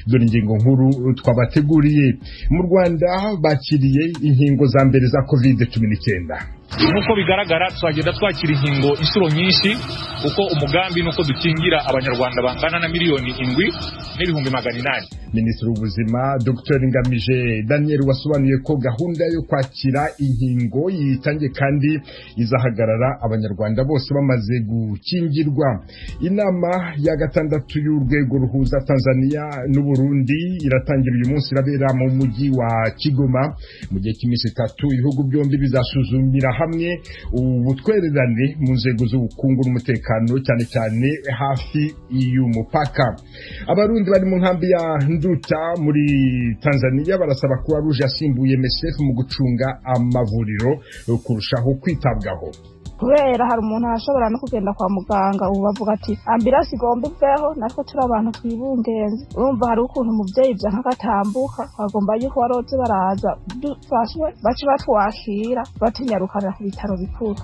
dore ingingo nkuru twabateguriye. Mu Rwanda bakiriye inkingo za mbere za COVID-19. Nuko bigaragara twagenda twakira inkingo inshuro nyinshi uko umugambi nuko dukingira abanyarwanda bangana na miliyoni 7,800. Minisitiri w'ubuzima Dr Ngamije Daniel wasobanuye ko gahunda yo kwakira inkingo yitangiye kandi izahagarara abanyarwanda bose bamaze gukingirwa. Inama ya gatandatu y'urwego ruhuza Tanzania n'u Burundi iratangira uyu munsi, irabera mu mujyi wa Kigoma. Mu gihe cy'iminsi 3 ibihugu byombi bizasuzumira hamwe ubutwererane mu nzego z'ubukungu n'umutekano, cyane cyane hafi y'umupaka. Abarundi bari mu nkambi ya Nduta muri Tanzania barasaba ko Aruje asimbuye MSF mu gucunga amavuriro kurushaho kwitabwaho. Kubera hari umuntu ashobora no kugenda kwa muganga ubu bavuga ati ambulance igomba iveho, natwe turi abantu twibungenze. Urumva hari ukuntu umuvyeyi bya nkagatambuka bagomba yuko baroze baraza dufashwe bace batwakira batinyarukana ku bitaro bikuru.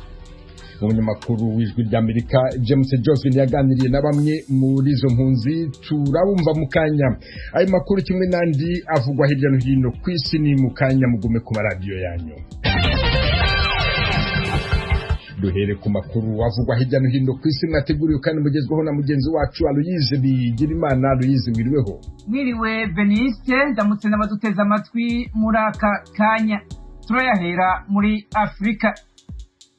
Umunyamakuru w'Ijwi ry'Amerika James Johnson yaganiriye na bamwe muri izo mpunzi, turabumva mu kanya. Ayo makuru kimwe n'andi avugwa hirya no hino ku isi ni mu kanya, mugume ku maradiyo yanyu. Duhere ku makuru avugwa hirya no hino ku isi mwateguriwe kandi mugezweho na mugenzi wacu Aloyize Bigirimana. Aloyize, mwiriweho? Mwiriwe Beniste, ndamutse n'abaduteza amatwi muri aka kanya. Turayahera muri Afrika.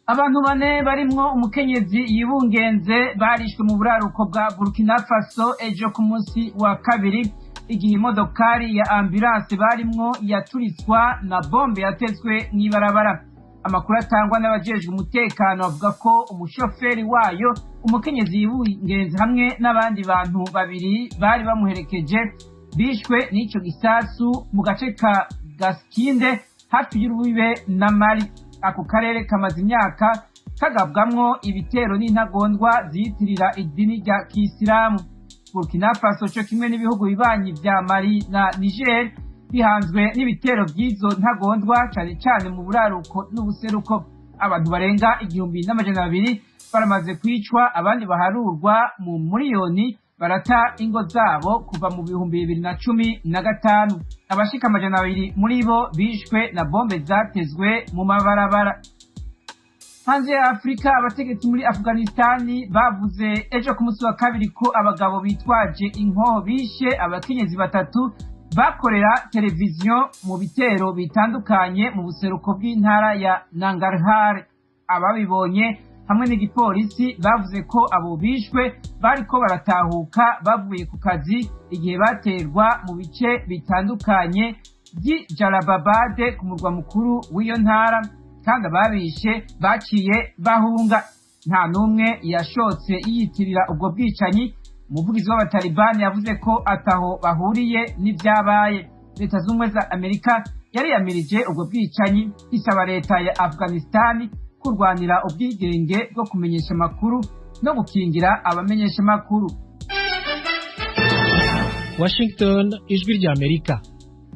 Abantu 4 barimwo umukenyezi yibungenze barishwe mu buraruko bwa Burkina Faso ejo ku munsi wa kabiri, igihe imodokari ya ambulance barimwo yaturitswa na bombe yatezwe mw'ibarabara. Amakuru atangwa n'abajejwe umutekano avuga ko umushoferi wayo, umukenyezi yibungenze hamwe n'abandi bantu 2 bari bamuherekeje bishwe n'ico gisasu mu gace ka Gaskinde hafi y'urubibe na Mali. Ako karere kamaze imyaka kagabwamwo ibitero n'intagondwa ziyitirira idini rya Kisilamu. Burkina Faso cyo kimwe n'ibihugu bibanyi vya Mali na Niger bihanzwe n'ibitero by'izo ntagondwa cyane cyane mu buraruko n'ubuseruko. Abantu barenga 1,200 baramaze kwicwa, abandi baharurwa mu miliyoni barata ingo zabo kuva mu 2015. Abashika 200 muri bo bishwe na bombe zatezwe mu mabarabara. Hanze ya Afrika, abategetsi muri Afghanistani bavuze ejo ku munsi wa kabiri ko abagabo bitwaje inkoho bishe abakenyezi 3 bakorera televiziyo mu bitero bitandukanye mu buseruko bw'intara ya Nangarhar. Ababibonye hamwe n'igipolisi bavuze ko abo bishwe bariko baratahuka bavuye ku kazi igihe baterwa mu bice bitandukanye by'Jalababad ku murwa mukuru w'iyo ntara, kandi ababishe baciye bahunga. Nta numwe yashotse yiyitirira ubwo bwicanyi. Umuvugizi w'abatalibani yavuze ko ataho bahuriye n'ivyabaye. Leta z'Ubumwe za Amerika yariyamirije ubwo bwicanyi, isaba leta ya Afghanistani kurwanira ubwigenge bwo kumenyesha amakuru no gukingira abamenyesha amakuru. Washington, Ijwi ry'Amerika.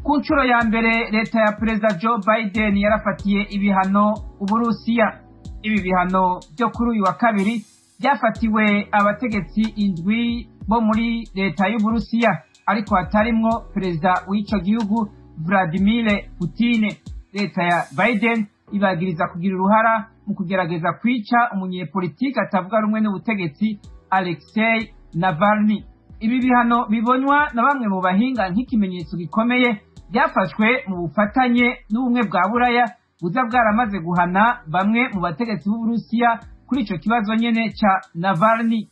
Ku nshuro ya mbere leta ya Perezida Joe Biden yarafatiye ibihano Uburusiya. Ibi bihano byo kuri uyu wa kabiri byafatiwe abategetsi 7 bo muri leta y'Uburusiya, ariko hatarimwo perezida w'ico gihugu Vladimir Putin. Leta ya Biden ibagiriza kugira uruhara mu kugerageza kwica umunyepolitiki atavuga rumwe n'ubutegetsi Alexei Navalny. Ibi bihano bibonywa na bamwe mu bahinga nk'ikimenyetso gikomeye byafashwe mu bufatanye n'ubumwe bwa Buraya buza bwaramaze guhana bamwe mu bategetsi b'Uburusiya kuri ico kibazo nyene ca Navalny.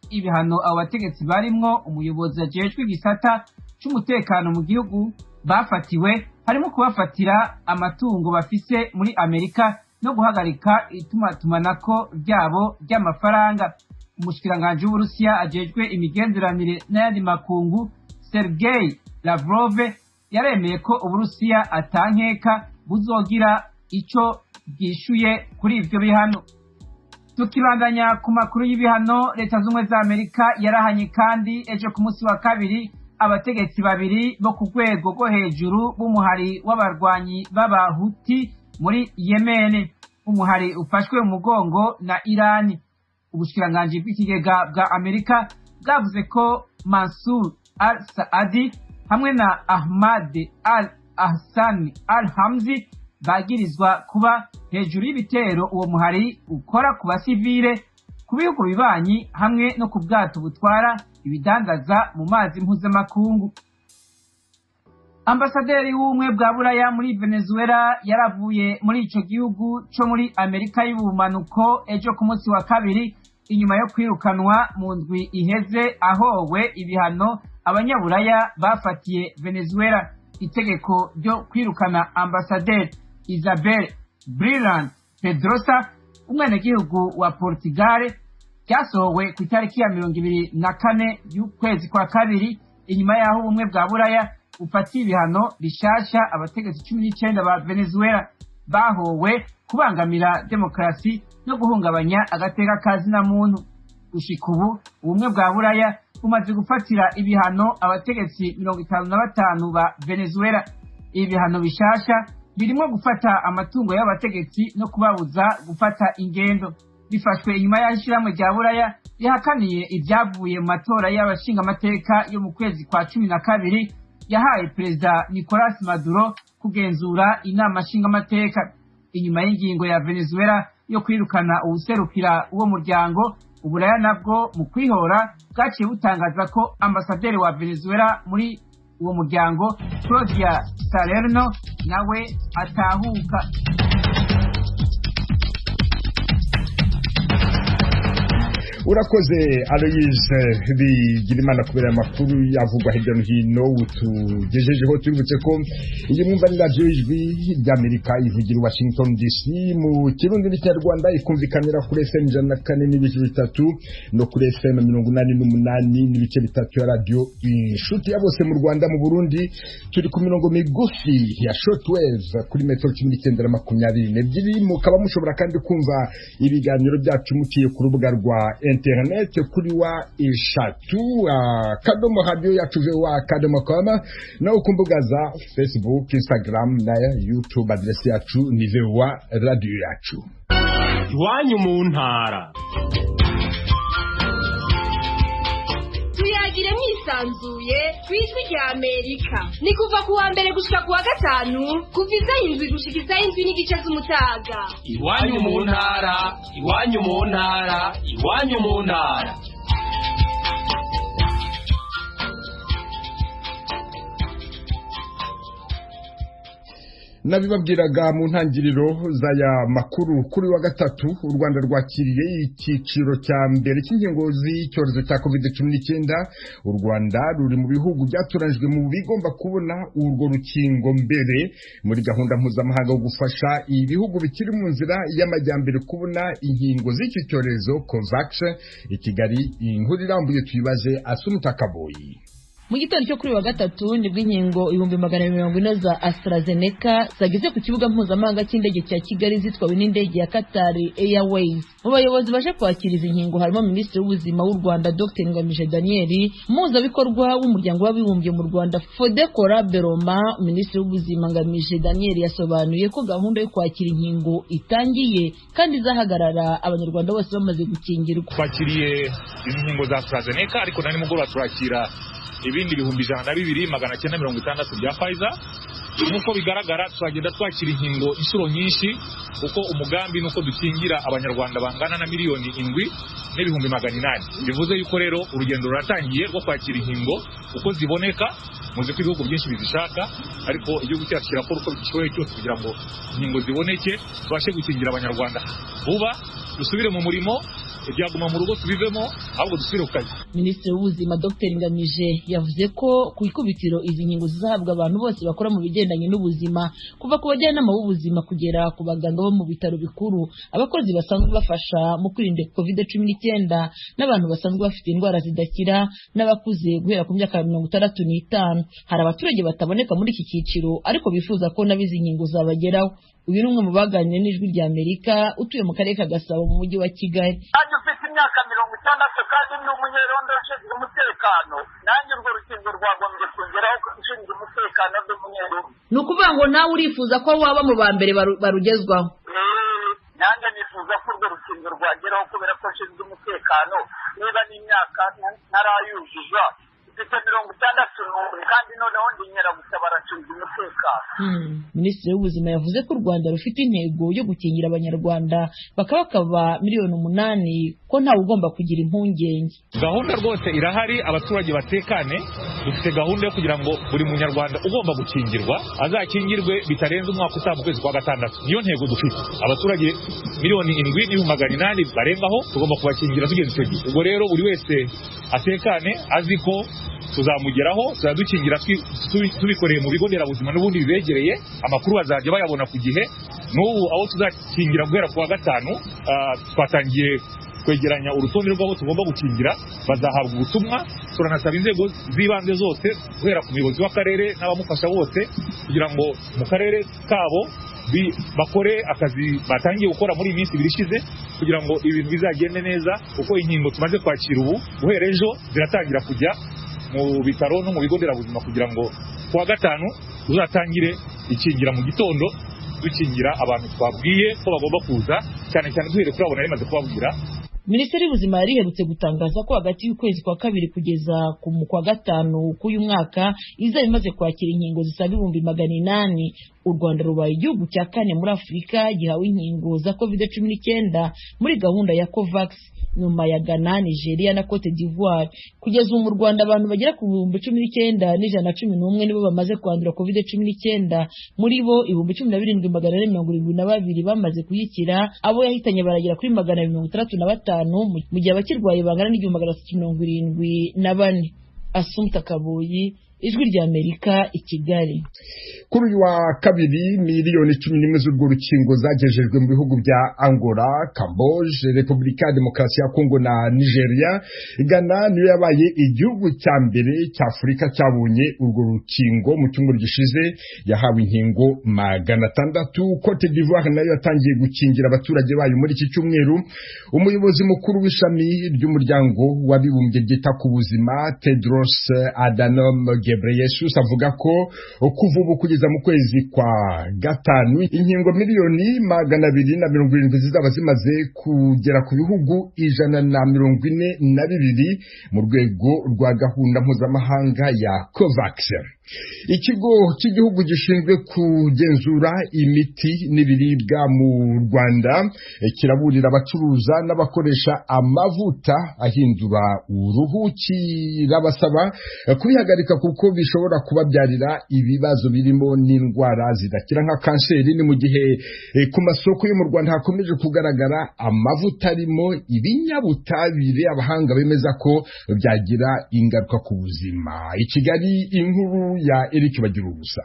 Ibihano abo bategetsi barimwo umuyobozi ajejwe igisata c'umutekano mu gihugu bafatiwe harimo kubafatira amatungo bafise muri Amerika no guhagarika itumatumanako ryabo ry'amafaranga. Umushikiranganje w'Uburusiya ajejwe imigenderanire n'ayandi makungu Sergei Lavrov yaremeye ko Uburusiya atankeka buzogira ico bwishuye kuri ivyo bihano. Tukibandanya ku makuru y'ibihano, Leta z'Ubumwe za Amerika yarahanye kandi ejo ku munsi wa kabiri abategetsi 2 bo ku rwego rwo hejuru b'umuhari w'abarwanyi b'abahuti muri Yemen, umuhari ufashwe mu mugongo na Irani. Ubushikiranganje bw'ikigega bwa Amerika bwavuze ko Mansur al-Saadi hamwe na Ahmad al-Ahsan al-Hamzi bagirizwa kuba hejuru y'ibitero uwo muhari ukora ku basivile ku bihugu bibanyi hamwe no ku bwato butwara ibidandaza mu mazi mpuzamakungu. Ambasaderi w'ubumwe bwa Buraya muri Venezuela yaravuye muri ico gihugu co muri Amerika y'ubumanuko ejo ku munsi wa kabiri inyuma yo kwirukanwa mu ndwi iheze ahowe ibihano abanyaburaya bafatiye Venezuela. Itegeko ryo kwirukana Ambasaderi Isabel Brillant Pedrosa umwenegihugu wa Portugal ryasohowe ku itariki ya 24 y'ukwezi kwa kabiri inyuma y'aho ubumwe bwa Buraya ufatiye ibihano bishasha abategetsi 19 ba Venezuela bahowe kubangamira demokrasi no guhungabanya agateka kazina muntu. Gushika ubu ubumwe bwa Buraya bumaze gufatira ibihano abategetsi 55 ba Venezuela. Ibihano bishasha birimo gufata amatungo y'abategetsi no kubabuza gufata ingendo. Bifashwe inyuma y'ishyirahamwe rya Buraya rihakaniye ibyavuye mu matora y'abashinga amateka yo mu kwezi kwa 12 yahaye Perezida Nicolas Maduro kugenzura inama nshinga amateka. Inyuma y'ingingo ya Venezuela yo kwirukana uwuserukira uwo muryango, Uburaya nabwo mu kwihora bwaciye butangaza ko ambasaderi wa Venezuela muri uwo muryango Claudia Salerno nawe atahuka. Urakoze Aloyse Bigirimana kubera amakuru yavugwa hirya no hino utugejejeho. Tubibutse ko iyi mwumva ni radio Ijwi ry'Amerika ivugira Washington DC mu Kirundi n'Ikinyarwanda, ikumvikanira kuri FM 104.3 no kuri FM 88.3 ya radio Inshuti ya bose mu Rwanda. Mu Burundi turi ku mirongo migufi ya shortwave kuri metro 19.22. Mukaba mushobora kandi kumva ibiganiro byacu mutiye ku rubuga rwa internet kuri wa eshatu kadomo radio yacu wa kadomo.com no ku mbuga za Facebook, Instagram na YouTube. Adresi yacu ni wa radio yacu. Iwanyu mu ntara tuyagire mwisanzuye kw'Ijwi ry'Amerika. Ni kuva ku wa mbere gushika ku wa gatanu kuva isaha 7 gushika isaha 7:30 z'umutaga. Iwanyu mu ntara, iwanyu mu ntara, iwanyu mu ntara. Nabibabwiraga mu ntangiriro z'aya makuru kuri wa gatatu u Rwanda rwakiriye icyiciro cya mbere cy'ingingo z'icyorezo cya COVID-19. U Rwanda ruri mu bihugu byatoranijwe mu bigomba kubona urwo rukingo mbere muri gahunda mpuzamahanga yo gufasha ibihugu bikiri mu nzira y'amajyambere kubona inkingo z'iki cyorezo COVAX. I Kigali inkuru irambuye tuyibaze Asumta Kaboyi. Mu gitondo cyo kuri wa gatatu nibwo inkingo 140 za AstraZeneca zageze ku kibuga mpuzamahanga cy'indege cya Kigali zitwawe n'indege ya Qatar Airways. Mu bayobozi baje kwakira izi nkingo harimo Minisitiri w'Ubuzima w'u Rwanda Dr Ngamije Daniel, Muzabikorwa w'umuryango w'abibumbye mu Rwanda Fodekora Beroma. Minisitiri w'Ubuzima Ngamije Daniel yasobanuye ko gahunda yo kwakira inkingo itangiye kandi izahagarara abanyarwanda bose bamaze gukingirwa. Twakiriye izi nkingo za AstraZeneca ariko nani mugoroba turakira ibindi 2,960 bya Pfizer. Nuko bigaragara twagenda twakira inkingo inshuro nyinshi kuko umugambi nuko dukingira abanyarwanda bangana na miliyoni 7,800. Bivuze yuko rero urugendo ruratangiye rwo kwakira inkingo uko ziboneka. Muzi ko ibihugu byinshi bizishaka ariko igihugu cyacu kirakora uko bishoboye cyose kugira ngo inkingo ziboneke tubashe gukingira abanyarwanda vuba, dusubire mu murimo, ibyaguma mu rugo tubivemo ahubwo dusubire ku kazi. Minisitiri w'Ubuzima Dr Ngamije yavuze ko ku ikubitiro izi nkingo zizahabwa abantu bose bakora mu bigendanye n'ubuzima, kuva ku bajyanama b'ubuzima kugera ku baganga bo mu bitaro bikuru, abakozi basanzwe bafasha mu kwirinda COVID-19 n'abantu basanzwe bafite indwara zidakira n'abakuze guhera ku myaka 65. Hari abaturage bataboneka muri iki cyiciro ariko bifuza ko nabizi nkingo zabageraho. Uyu ni umwe mu baganiriye n'Ijwi ry'Amerika utuye mu karere ka Gasabo mu mujyi wa Kigali. Ufite imyaka 60 kandi ni umunyerondo ushinzwe umutekano, nanjye urwo rukingo rwagombye kongeraho ushinzwe umutekano w'umunyerondo. Ni ukuvuga ngo nawe urifuza ko waba mu ba mbere barugezwaho? Nanjye nifuza ko urwo rukingo rwageraho kubera ko ushinzwe umutekano niba n'imyaka ntarayuzuza mfite 61 kandi noneho ndi Inkeragutabara nshinzwe umutekano. Minisitiri w'ubuzima yavuze ko u Rwanda rufite intego yo gukingira abanyarwanda bakaba miliyoni 8 ko ntawe ugomba kugira impungenge. Gahunda rwose irahari, abaturage batekane. Dufite gahunda yo kugira ngo buri munyarwanda ugomba gukingirwa azakingirwe bitarenze umwaka utaha mu kwezi kwa gatandatu. Niyo ntego dufite. Abaturage miliyoni 7,800 barengaho tugomba kubakingira tugeze icyo gihe. Ubwo rero buri wese atekane azi ko tuzamugeraho, tuzadukingira tubikoreye mu bigo nderabuzima n'ubundi bibegereye. Amakuru bazajya bayabona ku gihe. N'ubu aho tuzakingira guhera ku wa gatanu twatangiye kwegeranya urutonde rw'abo tugomba gukingira, bazahabwa ubutumwa. Turanasaba inzego z'ibanze zose guhera ku muyobozi w'akarere n'abamufasha bose kugira ngo mu karere kabo bakore akazi batangiye gukora muri iyi minsi ibiri ishize kugira ngo ibintu bizagende neza, kuko inkingo tumaze kwakira ubu guhera ejo ziratangira kujya mu bitaro no mu bigo nderabuzima kugira ngo ku wa gatanu uzatangire ikingira mu gitondo dukingira abantu twabwiye ko bagomba kuza, cyane cyane duhere kuri abo nari maze kubabwira. Minisiteri y'ubuzima yari iherutse gutangaza ko hagati y'ukwezi kwa kabiri kugeza ku kwa gatanu k'uyu mwaka izaba imaze kwakira inkingo zisaga 800. U Rwanda rubaye igihugu cya 4 muri Afurika gihawe inkingo za COVID-19 muri gahunda ya COVAX, nyuma ya Ghana, Nigeria na Cote d'Ivoire. Kugeza ubu mu Rwanda abantu bagera ku 19,111 nibo bamaze kwandura COVID-19, muri bo 17,472 bamaze kuyikira. Abo yahitanye baragera kuri 265, mu gihe abakirwaye bangana n'374. Assumpta Kaboyi, Ijwi ry'Amerika, i Kigali. Kuri uyu wa kabiri miliyoni 11 z'urwo rukingo zagejejwe mu bihugu bya Angola, Camboge, Repubulika ya Demokarasi ya Kongo na Nigeria. Ghana niyo yabaye igihugu cya mbere cya Afurika cyabonye urwo rukingo mu cyumweru gishize, yahawe inkingo 600. Cote d'Ivoire nayo yatangiye gukingira abaturage bayo muri iki cyumweru. Umuyobozi mukuru w'ishami ry'umuryango w'abibumbye ryita ku buzima, Tedros Adhanom Ghebreyesus, avuga ko kuva ubu kugeza mu kwezi kwa gatanu inkingo miliyoni 270 zizaba zimaze kugera ku bihugu 142 mu rwego rwa gahunda mpuzamahanga ya COVAX. Ikigo cy'igihugu gishinzwe kugenzura imiti n'ibiribwa mu Rwanda kiraburira abacuruza n'abakoresha amavuta ahindura uruhu, kirabasaba kubihagarika kuko bishobora kubabyarira ibibazo birimo n'indwara zidakira nka kanseri. Ni mu gihe ku masoko yo mu Rwanda hakomeje kugaragara amavuta arimo ibinyabutabire abahanga bemeza ko byagira ingaruka ku buzima. I Kigali, inkuru ya Eric Bagirubusa.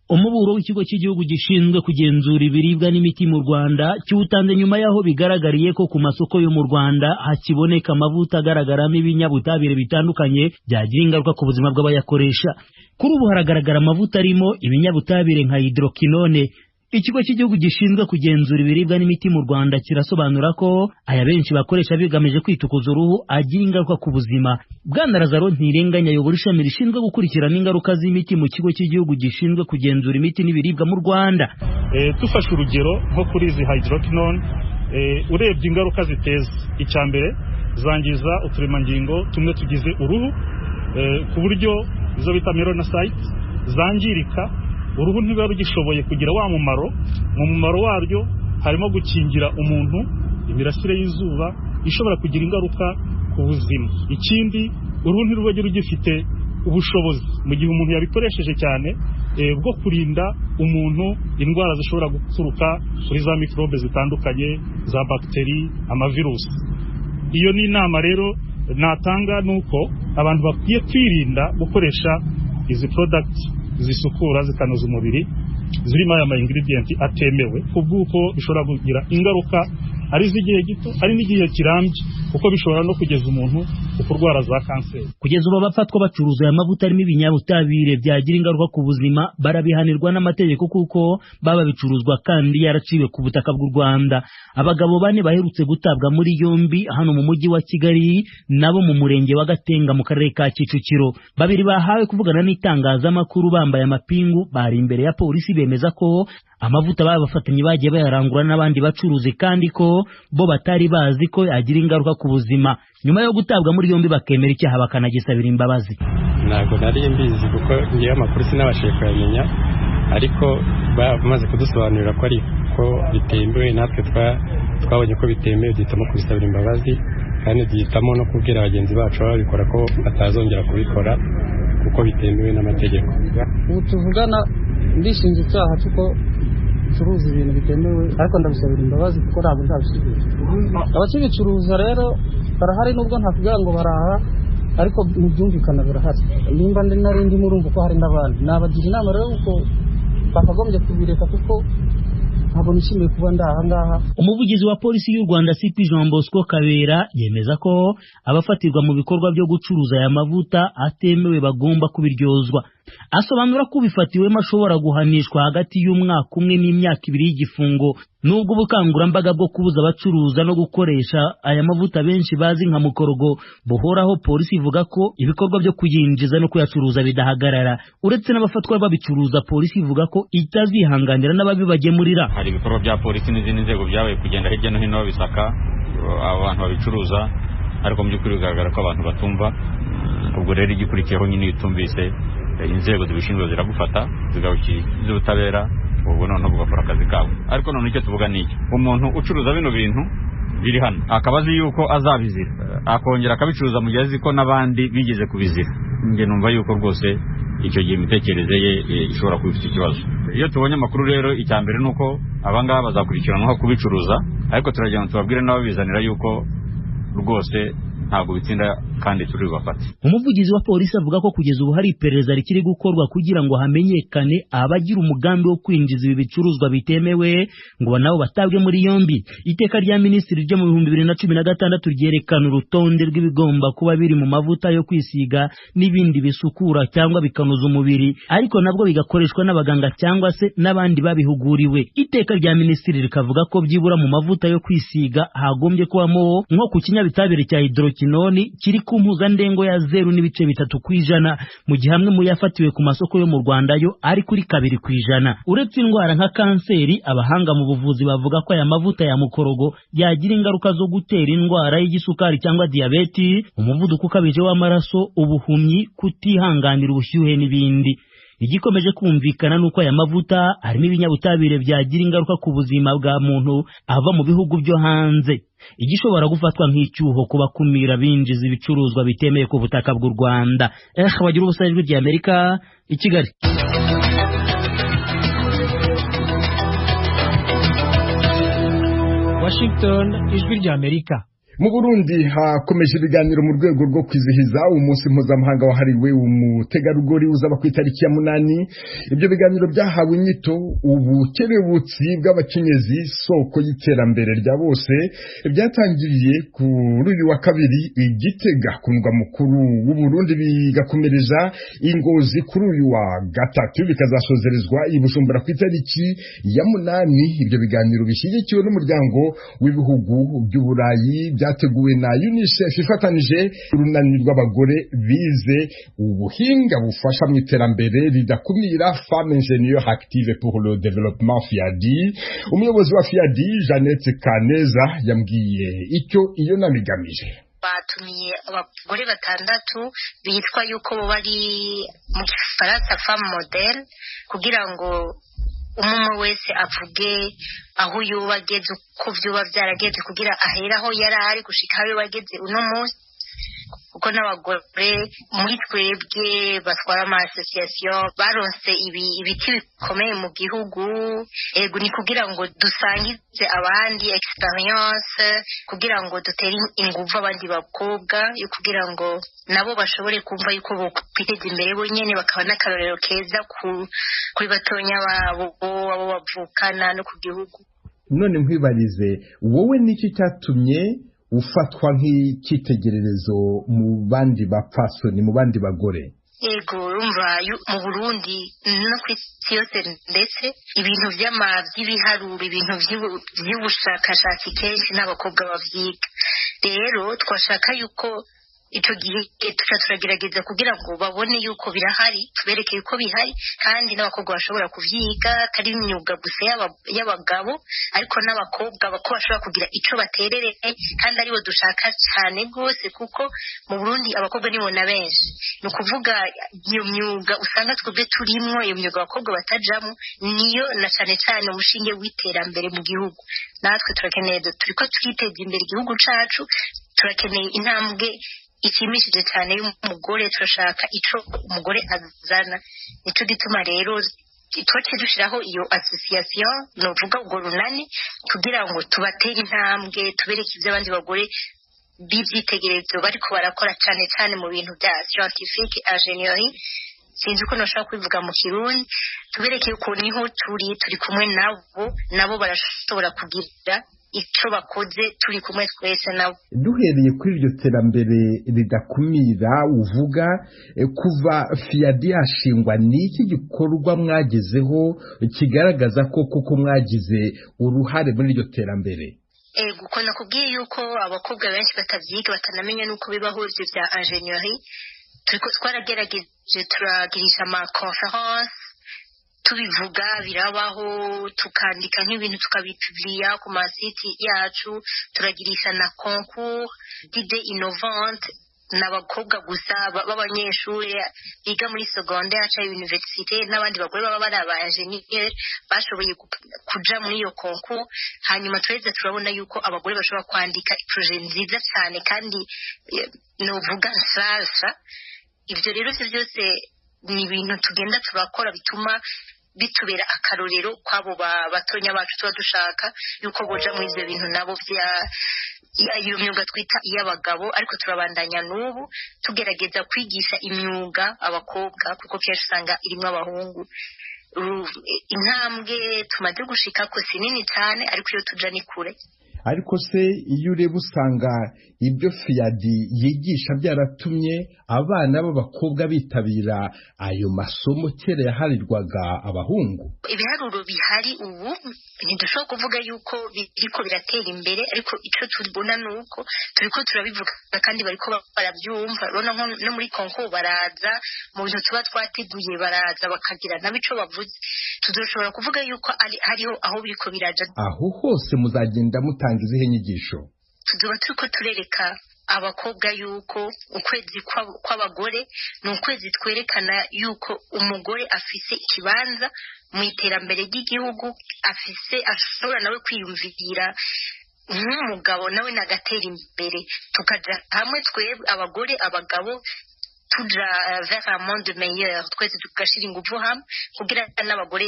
Umuburo w'ikigo cy'igihugu gishinzwe kugenzura ibiribwa n'imiti mu Rwanda kiwutanze nyuma yaho bigaragariye ko ku masoko yo mu Rwanda hakiboneka amavuta agaragaramo ibinyabutabire bitandukanye byagira ingaruka ku buzima bw'abayakoresha. Kuri ubu haragaragara amavuta arimo ibinyabutabire nka hydroquinone. Ikigo cy'igihugu gishinzwe kugenzura ibiribwa n'imiti mu Rwanda kirasobanura ko aya benshi bakoresha bigamije kwitukuza uruhu agira ingaruka ku buzima. Bwana Lazaro Ntirenganya ayobora ishami rishinzwe gukurikirana ingaruka z'imiti mu kigo cy'igihugu gishinzwe kugenzura imiti n'ibiribwa mu Rwanda. Tufashe urugero nko kuri izi hydroquinone, urebye ingaruka ziteza, icya mbere zangiza uturemangingo tumwe tugize uruhu, ku buryo izo bita melanocytes zangirika, uruhu ntiba rugishoboye kugira wa mumaro. Mu mumaro waryo harimo gukingira umuntu imirasire y'izuba ishobora kugira ingaruka ku buzima. Ikindi, uruhu ntiruba rugifite ubushobozi mu gihe umuntu yabikoresheje cyane bwo kurinda umuntu indwara zishobora guturuka kuri za mikrobe zitandukanye, za bakteri, amavirusi. Iyo ni inama rero natanga, nuko abantu bakwiye kwirinda gukoresha izi products zisukura zikanoza umubiri zirimo aya ingredient atemewe, kubwuko bishobora kugira ingaruka ari z'igihe gito ari n'igihe kirambye, kuko bishobora no kugeza umuntu ku kurwara za kanseri. Kugeza ubu abafatwa bacuruza aya mavuta arimo ibinyabutabire byagira ingaruka ku buzima barabihanirwa n'amategeko kuko baba bicuruzwa kandi yaraciwe ku butaka bw'u Rwanda. Abagabo 4 baherutse gutabwa muri yombi hano mu mujyi wa Kigali, nabo mu murenge wa Gatenga mu karere ka Kicukiro. 2 bahawe kuvugana n'itangazamakuru bambaye amapingu bari imbere ya polisi bemeza ko amavuta babafatanye bagiye bayarangura n'abandi bacuruzi kandi ko bo batari bazi ko yagira ingaruka ku buzima. Nyuma yo gutabwa muri yombi bakemera icyaha bakanagisabira imbabazi. Ntabwo nari mbizi kuko ngiye amakuru sinabashije kuyamenya, ariko bamaze kudusobanurira ko ariko bitemewe, natwe twabonye ko bitemewe, duhitamo kubisabira imbabazi kandi duhitamo no kubwira bagenzi bacu babikora ko batazongera kubikora kuko bitemewe n'amategeko. Ubu tuvugana ndishinja icyaha cy'uko curuza ibintu bitemewe, ariko ndabisabira imbabazi kuko ntabwo ndabisubira. Abakibicuruza rero barahari nubwo ntakugira ngo baraha, ariko ntibyumvikana birahari. Nimba narindi murumva ko hari n'abandi, nabagira inama rero uko bakagombye kubireka kuko ntabwo nishimiye kuba ndaha ngaha. Umuvugizi wa polisi y'u Rwanda CP Jean Bosco Kabera yemeza ko abafatirwa mu bikorwa byo gucuruza aya mavuta atemewe bagomba kubiryozwa. Asobanura ko ubifatiwemo ashobora guhanishwa hagati y'umwaka umwe n'imyaka 2 y'igifungo. Nubwo ubukangurambaga bwo kubuza abacuruza no gukoresha aya mavuta benshi bazi nka mukorogo buhoraho, polisi ivuga ko ibikorwa byo kuyinjiza no kuyacuruza bidahagarara. Uretse n'abafatwa babicuruza, polisi ivuga ko itazihanganira n'ababibagemurira. Hari ibikorwa bya polisi n'izindi nzego byabaye kugenda hirya no hino babisaka abantu babicuruza, ariko mu by'ukuri bigaragara ko abantu batumva. Ubwo rero igikurikiyeho nyine itumvise, inzego zibishinzwe ziragufata zigawukiriza ubutabera, ubwo noneho bugakora akazi kabo. Ariko none icyo tuvuga ni iki: umuntu ucuruza bino bintu biri hano akaba azi yuko azabizira, akongera akabicuruza mu gihe azi ko n'abandi bigeze kubizira, nge numva yuko rwose icyo gihe imitekerereze ye ishobora kuba ifite ikibazo. Iyo tubonye amakuru rero, icya mbere nuko abangaba bazakurikiranwaho kubicuruza, ariko turagira ngo tubabwire n'ababizanira yuko rwose ntabwo bitsinda kandi turi bafate. Umuvugizi wa polisi avuga ko kugeza ubu hari iperereza rikiri gukorwa kugira ngo hamenyekane abagira umugambi wo kwinjiza ibi bicuruzwa bitemewe ngo nabo batabwe muri yombi. Iteka rya Minisitiri ryo mu 2016 ryerekana urutonde rw'ibigomba kuba biri mu mavuta yo kwisiga n'ibindi bisukura cyangwa bikanoza umubiri, ariko nabwo bigakoreshwa n'abaganga cyangwa se n'abandi babihuguriwe. Iteka rya Minisitiri rikavuga ko byibura mu mavuta yo kwisiga hagombye kubamo nko ku kinyabitabire cya hydroquinone kiri ku mpuzandengo ya 0.3%, mu gihe hamwe mu yafatiwe ku masoko yo mu Rwanda yo ari kuri 2%. Uretse indwara nka kanseri, abahanga mu buvuzi bavuga ko aya mavuta ya mukorogo yagira ingaruka zo gutera indwara y'igisukari cyangwa diabete, umuvuduko ukabije w'amaraso, ubuhumyi, kutihanganira ubushyuhe n'ibindi. Igikomeje kumvikana nuko aya mavuta harimo ibinyabutabire byagira ingaruka ku buzima bwa muntu ava mu bihugu byo hanze, igishobora gufatwa nk'icyuho kubakumira binjiza ibicuruzwa bitemeye ku butaka bw'u Rwanda. Bagira ubusa Ijwi rya Amerika i Kigali. Washington, Ijwi rya Amerika. Mu Burundi hakomeje ibiganiro mu rwego rwo kwizihiza umunsi mpuzamahanga wahariwe umutegarugori uzaba ku itariki ya 8. Ibyo biganiro byahawe inyito ubukerebutsi bw'abakenyezi soko y'iterambere rya bose, byatangiriye kuri uyu wa kabiri Igitega ku murwa mukuru w'u Burundi, bigakomereza Ingozi kuri uyu wa gatatu, bikazasozerezwa i Bujumbura ku itariki ya 8. Ibyo biganiro bishyigikiwe n'umuryango w'ibihugu by'Uburayi, byateguwe na UNICEF ifatanije urunani rw'abagore bize ubuhinga bufasha mu iterambere ridakumira, Femme Ingénieure Active pour le Développement FIADI. Umuyobozi wa FIADI Jeannette Kaneza yambwiye icyo iyo namigamije. Batumiye abagore 6 bitwa yuko bari mu Faransa Femme Model, kugira ngo umwe wese avuge aho yubageze, uko vyuba vyarageze, kugira ahera aho yari ari gushika aho yubageze uno munsi. Kuko n'abagore muri twebwe batwara ama association baronse ibiti bikomeye mu gihugu, ego ni kugira ngo dusangize abandi experience, kugira ngo dutere ingufu abandi bakobwa, yo kugira ngo nabo bashobore kumva yuko kwiteza imbere bonyene, bakaba n'akarorero keza kuri batonya babo abo bavukana no ku gihugu. None nkwibarize, wowe niki cyatumye ufatwa nk'ikitegererezo mu bandi bapfasoni, mu bandi bagore? Ego urumva mu Burundi no kw'isi yose, ndetse ibintu by'ibiharuro, ibintu by'ubushakashatsi kenshi n'abakobwa bavyiga. Rero twashaka yuko icyo gihe turagerageza kugira ngo babone yuko birahari, tubereke yuko bihari kandi n'abakobwa bashobora kuvyiga, atari imyuga gusa y'abagabo ariko n'abakobwa ko bashobora kugira ico baterereye kandi aribo dushaka cyane rwose, kuko mu Burundi abakobwa nibo na benshi. Ni ukuvuga iyo myuga usanga twebwe turimwo, iyo myuga abakobwa batajamo niyo na cyane cyane umushinge w'iterambere mu gihugu. Natwe turakeneye, turiko twiteza imbere igihugu cacu, turakeneye intambwe ishimishije cyane y'umugore, turashaka ico umugore azana. Nico gituma rero twaciye dushiraho iyo association, novuga ubwo runani, kugira ngo tubatere intambwe, tubereke ivyo abandi bagore b'ivyitegererezo bariko barakora cyane cyane mu bintu bya scientifique ingénierie, sinzi uko nashaka kubivuga mu Kirundi, tubereke yuko niho turi kumwe nabo barashobora kugira ico bakoze turi kumwe twese nabo. Duhereye kuri iryo terambere ridakumira uvuga, kuva FIAD yashingwa n'iki gikorwa mwagezeho kigaragaza ko kuko mwagize uruhare muri iryo terambere? Guko nakubwiye yuko abakobwa benshi batavyiga, batanamenya nuko bibaho ivyo vya ingénierie. Turiko twaragerageje turagirisha ama conference, tubivuga birabaho, tukandika nk'ibintu tukabipubliya ku masiti yacu, turagirisha na concours d'idées innovantes n'abakobwa gusa b'abanyeshuri biga muri secondaire cyangwa université, n'abandi bagore baba bari aba ingénieur bashoboye kuja muri iyo concours. Hanyuma tureze turabona yuko abagore bashobora kwandika projet nziza cyane kandi novuga nsasa. Ivyo rero byose ni ibintu tugenda turakora bituma bitubera akarorero kwabo batonya bacu tuba dushaka yuko boja muri ivyo bintu nabo vya iyo myuga twita iy'abagabo. Ariko turabandanya n'ubu tugerageza kwigisha imyuga abakobwa, kuko kenshi usanga irimo abahungu. Intambwe tumaze gushikako si nini cyane, ariko iyo tuja ni kure. Ariko se iyo ureba usanga ibyo FIAD yigisha byaratumye abana b'abakobwa bitabira ayo masomo kera yaharirwaga abahungu? Ibiharuro bihari ubu ntidushobora kuvuga yuko biriko biratera imbere, ariko ico tubona nuko turiko turabivuga kandi bariko barabyumva. Rona no muri concours baraza, mu bintu tuba twateguye baraza bakagira nabico bavuze. Tuzoshobora kuvuga yuko hariho aho biriko biraja. Aho hose muzagenda mutanga izihe nyigisho? Tuzoba turiko turereka abakobwa yuko ukwezi kw'abagore ni ukwezi twerekana yuko umugore afise ikibanza mu iterambere ry'igihugu, ashobora nawe kwiyumvira nk'umugabo nawe nagatera imbere, tukaja hamwe twebwe abagore abagabo tuja vers un monde meilleur, twese tugashira ingufu hamwe kugira n'abagore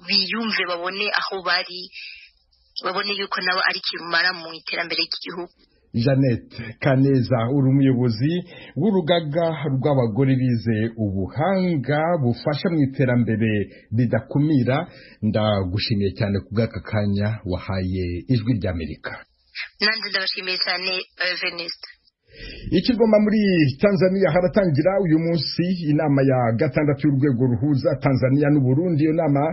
biyumve, babone aho bari, babone yuko nabo ari kimara mu iterambere ry'igihugu. Jeannette Kaneza, uri umuyobozi w'urugaga rw'abagore bize ubuhanga bufasha mu iterambere ridakumira, ndagushimiye cyane ku bw'aka kanya wahaye Ijwi ry'Amerika. Nanjye ndabashimiye cyane Venuste. Ikigoma muri Tanzania haratangira uyu munsi inama ya gatandatu y'urwego ruhuza Tanzania n'u Burundi. Iyo nama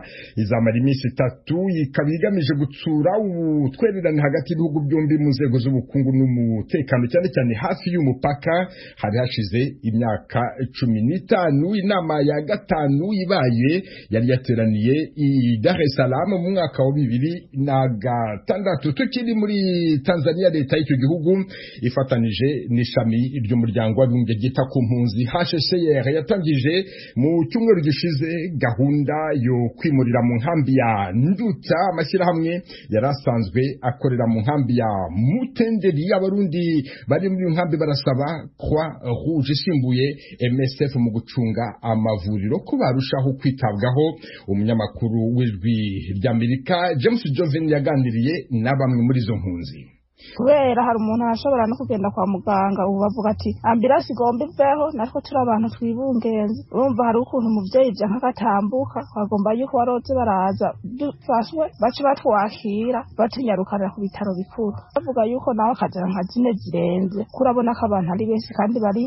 izamara iminsi 3, ikaba igamije gutsura ubutwererane hagati y'ibihugu byombi mu nzego z'ubukungu n'umutekano, cyane cyane hafi y'umupaka. Hari hashize imyaka 15 inama ya gatanu ibaye, yari yateraniye i Dar es Salaam mu mwaka wa 2006. Tukiri muri Tanzania, leta y'icyo gihugu ifatanije n'ishami ry'umuryango w'abibumbye ryita ku mpunzi HCR yatangije mu cyumweru gishize gahunda yo kwimurira mu nkambi ya Nduta amashyirahamwe yarasanzwe akorera mu nkambi ya Mutenderi. Abarundi bari muri nkambi barasaba Croix Rouge isimbuye MSF mu gucunga amavuriro ko barushaho kwitabwaho. Umunyamakuru w'Ijwi ry'Amerika James Joven yaganiriye na bamwe muri izo mpunzi. kubera hari umuntu ashobora no kugenda kwa muganga ubu bavuga ati ambulance igomba iveho, natwe turi abantu twibungenze. Urumva hari ukuntu umuvyeyi ivya nk'agatambuka bagomba yuko baroze baraza dufashwe bace batwakira batunyarukanira ku bitaro bikuru, bavuga yuko nawe akajana nka zine zirenze. Kurabona ko abantu ari benshi kandi bari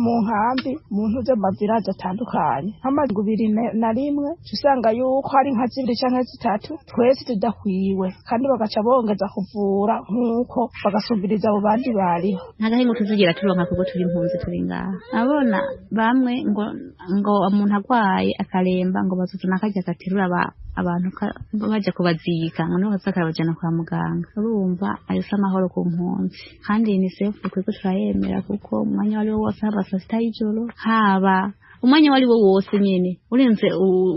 mu nkambi mu ntuze mu mavirage atandukanye nk'amazu 21, usanga yuko hari nka 2 canke 3 twese tudakwiwe, kandi bagaca bongeza kuvura nuko bagasumbiriza abo bandi bariho nta gahingo tuzigira turonka kuko turi impunzi turi ngaha abona bamwe ngo umuntu agwaye akaremba ngo bazuzana akajya gaterura abantu baje kubazika ngo niho bazakarabajana kwa muganga urumva ayo amahoro ku mpunzi kandi UNICEF kuko turayemera kuko umwanya wari wose haba saa sita y'ijoro haba umwanya wari wose nyene urenze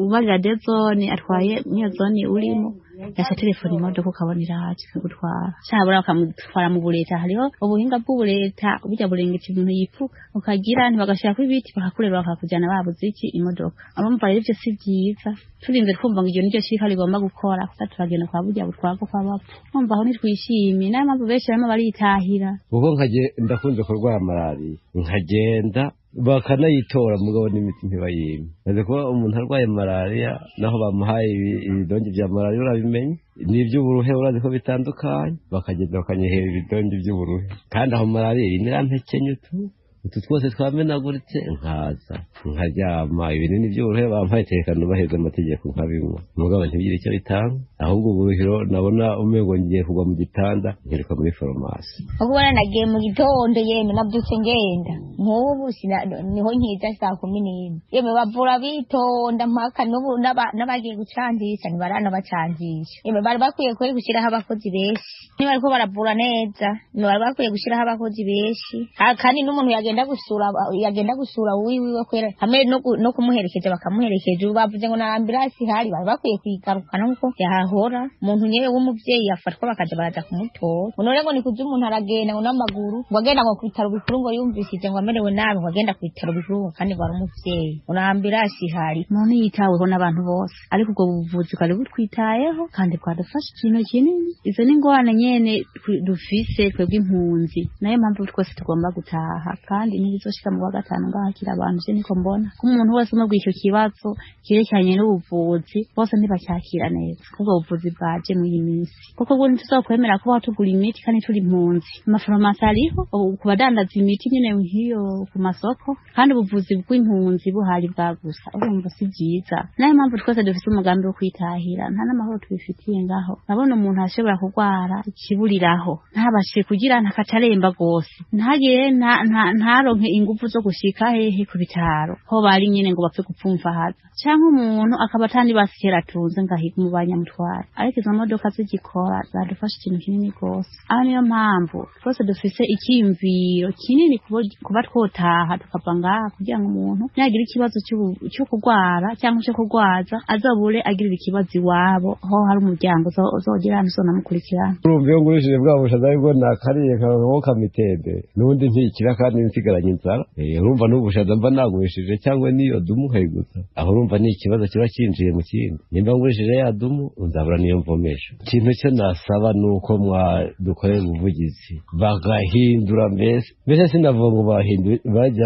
ubarira de zone atwaye niyo zone urimo yasha telefone imodoka ukabonera haje kugutwara cyabura bakamutwara mu bureta hariho ubuhinga bw'ubureta ubujya burengetse ibintu yipfuka ukagira ntibagashaka ibiti bakakurera bakakujyana babuze iki imodoka abamva rero ibyo si byiza turinze twumva ngo iyo nicyo shika rigomba gukora kuko turagenda kwa burya butwara ko kwabapfa umva aho nitwishimye nayo mpamvu benshi barimo baritahira ubwo ndakunze kurwara malariya nkagenda bakanayitora mugabo n'imiti ntibayime maze kuba umuntu arwaye malariya naho bamuhaye ibidongi bya malariya urabimenye n'iby'uburuhe urazi ko bitandukanye bakagenda bakanyehera ibidongi by'uburuhe kandi aho malariya iri nirampekenye utu twose twamenaguritse nkaza nkaryama ibinini by'uburuhe bampaye tekano baheza amategeko nkabinywa mugabo ntibigire icyo bitanga ahubwo uburuhiro nabona umengo ngiye kugwa mu gitanda nkiruka muri farumasi ubwo nagiye mu gitondo yeme nabyutse ngenda nk'ubu niho nkiza saa 11 yeme bavura bitonda mpaka n'ubu n'abagiye gucangisha nibarana bacangisha yeme bari bakwiye kuri gushyiraho abakozi benshi niba ariko baravura neza bari bakwiye gushyiraho abakozi benshi kandi n'umuntu yagenda gusura wiwe kwera hamwe no kumuherekeje bakamuherekeje bavuze ngo na ambulance hari bari bakwiye kwigarukana nkuko yahahora umuntu nyewe w'umuvyeyi yafatwa bakaje baraza kumutora none ngo nikuze umuntu aragenda ngo n'amaguru ngo agenda ngo kwitaro bikuru ngo yumvishije ngo amerewe nabi ngo agenda kwitaro bikuru kandi ngo ari umuvyeyi ngo na ambulance hari none yitaweho n'abantu bose ariko ubwo buvuzi kari butwitayeho kandi bwadufasha ikintu kinini izo ni ngorane nyene dufise twebwe impunzi nayo mpamvu twese tugomba gutaha kandi ntibizoshika mu wa gatanu ngahakira abantu je niko mbona ko umuntu wese umubwiye icyo kibazo kirekanye n'ubuvuzi bose ntibacyakira neza ubwo buvuzi bwaje mu iyi minsi kuko ubwo ntituzokwemera kuba tugura imiti kandi turi impunzi amafarumasi ariho ku badandaza imiti nyene nk'iyo ku masoko kandi ubuvuzi bw'impunzi buhari bwagusa urumva si byiza nayo mpamvu twese dufite umugambi wo kwitahira nta n'amahoro tubifitiye ngaho nabona umuntu ashobora kurwara ikiburiraho ntabashe kugira ntakataremba gose ntagire ntaronke ingufu zo gushika hehe ku bitaro ho bari nyene ngo bapfe gupfumva haza cyangwa umuntu akaba atandi basera tunze ngahiga mu banyamutwara ariko izo modoka zigikora zadufasha ikintu kinini gose aho niyo mpamvu twese dufise ikiyumviro kinini kuba twotaha tukava ngaha kugira ngo umuntu nagira ikibazo cyo kurwara cyangwa cyo kurwaza azabure agirira ikibazo iwabo ho hari umuryango uzogera namukurikirana urumva iyo ngurishije bwa bushaza ariko nakariye karongo kamitende nundi ntikira kandi nsigaranye inzara urumva n'ubushaza mba nagurishije cyangwa niyo dumu gusa aho urumva ni ikibazo kiba kinjiye mu kindi nimba ngurishije ya dumu nzabura niyo mvomesha ikintu cyo nasaba nuko dukorera ubuvugizi bagahindura mbese sinavuga ngo bahindure bajya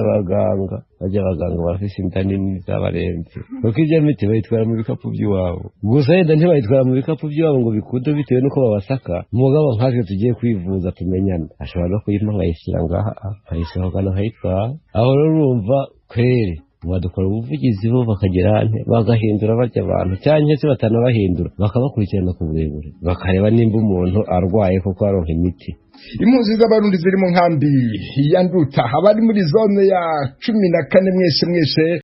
abaganga bafise inda nini z'abarenze kuko ibyo miti bayitwara mu bikapu by'iwabo gusa yenda ntibayitwara mu bikapu by'iwabo ngo bikude bitewe n'uko babasaka umugabo nkatwe tugiye kwivuza tumenyana ashobora no kuyimpa nkayishyira ngaha akayisohokana nkayitwara aho rero urumva kweri badukora ubuvugizi bo bakagera bagahindura barya abantu cyangwa se batanabahindura bakabakurikirana ku burebure bakareba nimba umuntu arwaye kuko aronka imiti impunzi z'abarundi ziri mu nkambi ya Nduta abari muri zone ya 14 mwese